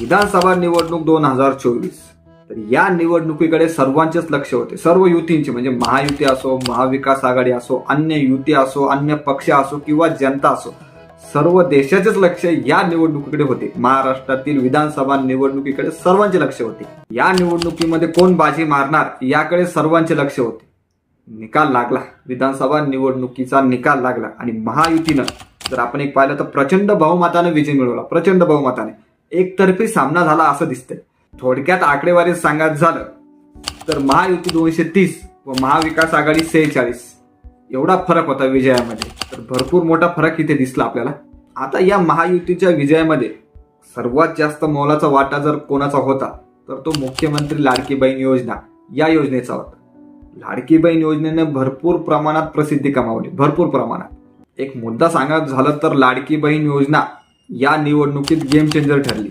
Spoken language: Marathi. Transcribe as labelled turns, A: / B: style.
A: विधानसभा निवडणूक 2024, तर या निवडणुकीकडे सर्वांचेच लक्ष होते. सर्व युतींचे, म्हणजे महायुती असो, महाविकास आघाडी असो, अन्य युती असो, अन्य पक्ष असो किंवा जनता असो, सर्व देशाचेच लक्ष या निवडणुकीकडे होते. महाराष्ट्रातील विधानसभा निवडणुकीकडे सर्वांचे लक्ष होते. या निवडणुकीमध्ये कोण बाजी मारणार याकडे सर्वांचे लक्ष होते. निकाल लागला, विधानसभा निवडणुकीचा निकाल लागला आणि महायुतीनं, जर आपण एक पाहिलं तर प्रचंड बहुमताने विजय मिळवला. प्रचंड बहुमताने एकतर्फी सामना झाला असं दिसतंय. थोडक्यात आकडेवारी सांगायचं झालं तर महायुती 230 व महाविकास आघाडी 46 एवढा फरक होता विजयामध्ये. तर भरपूर मोठा फरक इथे दिसला आपल्याला. आता या महायुतीच्या विजयामध्ये सर्वात जास्त मोलाचा वाटा जर कोणाचा होता तर तो मुख्यमंत्री लाडकी बहीण योजना या योजनेचा होता. लाडकी बहीण योजनेने भरपूर प्रमाणात प्रसिद्धी कमावली, भरपूर प्रमाणात. एक मुद्दा सांगायचं झालं तर लाडकी बहीण योजना या निवडणुकीत गेम चेंजर ठरली.